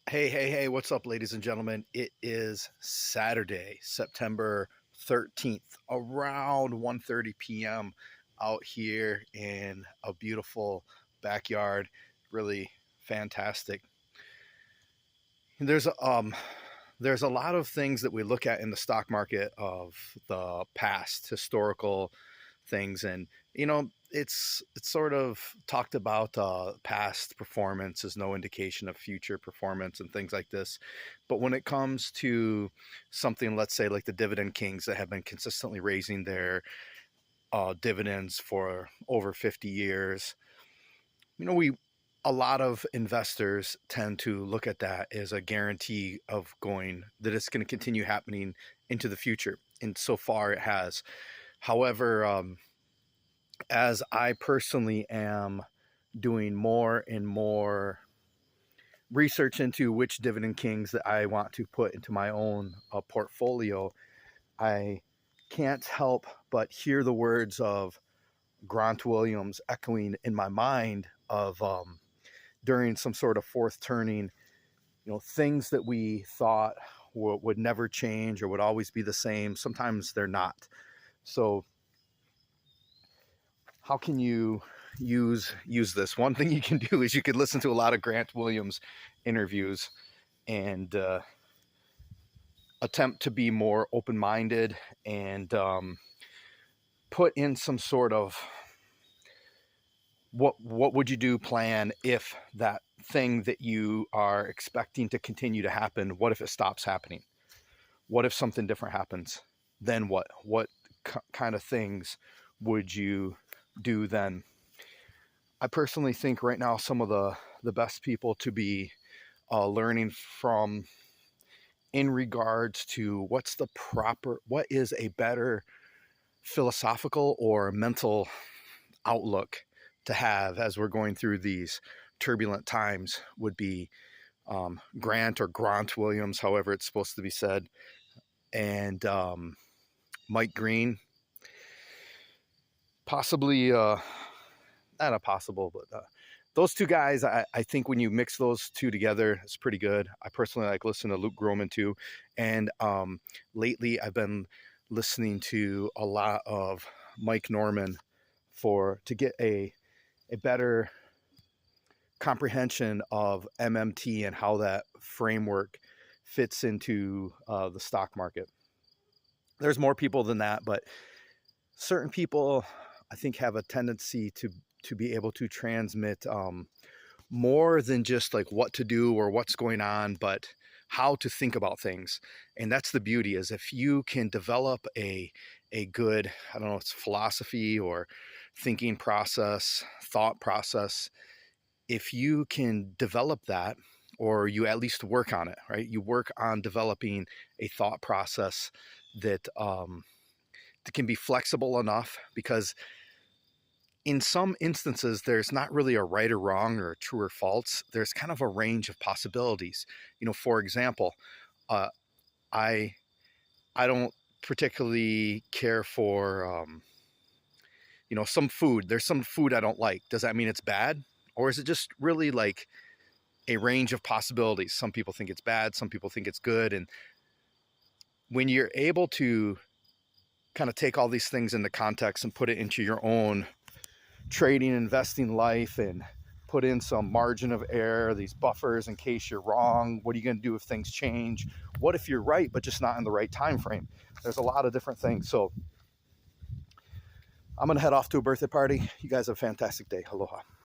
Hey, what's up, ladies and gentlemen? It is Saturday, September 13th, around 1:30 p.m. out here in a beautiful backyard. Really fantastic. There's there's a lot of things that we look at in the stock market of the past, historical things, and it's sort of talked about past performance is no indication of future performance and things like this. But when it comes to something, let's say like the dividend kings that have been consistently raising their dividends for over 50 years, we a lot of investors tend to look at that as a guarantee of going that it's going to continue happening into the future, and so far it has. However, as I personally am doing more and more research into which dividend kings that I want to put into my own portfolio, I can't help but hear the words of Grant Williams echoing in my mind of during some sort of fourth turning, things that we thought would never change or would always be the same. Sometimes they're not. So how can you use this? One thing you can do is you could listen to a lot of Grant Williams interviews and attempt to be more open-minded and put in some sort of what would you do plan if that thing that you are expecting to continue to happen, what if it stops happening? What if something different happens? Then what kind of things would you do then? I personally think right now some of the best people to be learning from in regards to what is a better philosophical or mental outlook to have as we're going through these turbulent times would be Grant Williams, however it's supposed to be said, and Mike Green. Possibly, not a possible, but those two guys, I think when you mix those two together, it's pretty good. I personally like listening to Luke Gromen too. And lately I've been listening to a lot of Mike Norman to get a better comprehension of MMT and how that framework fits into the stock market. There's more people than that, but certain people I think have a tendency to be able to transmit more than just like what to do or what's going on, but how to think about things. And that's the beauty, is if you can develop a good, I don't know, it's philosophy or thinking process, thought process, if you can develop that, or you at least work on it, right? You work on developing a thought process that can be flexible enough, because in some instances there's not really a right or wrong or true or false. There's kind of a range of possibilities. For example, I don't particularly care for some food. There's some food I don't like. Does that mean it's bad? Or is it just really like a range of possibilities? Some people think it's bad, some people think it's good. And when you're able to kind of take all these things into context and put it into your own trading, investing life, and put in some margin of error, these buffers in case you're wrong. What are you going to do if things change? What if you're right, but just not in the right time frame? There's a lot of different things. So I'm going to head off to a birthday party. You guys have a fantastic day. Aloha.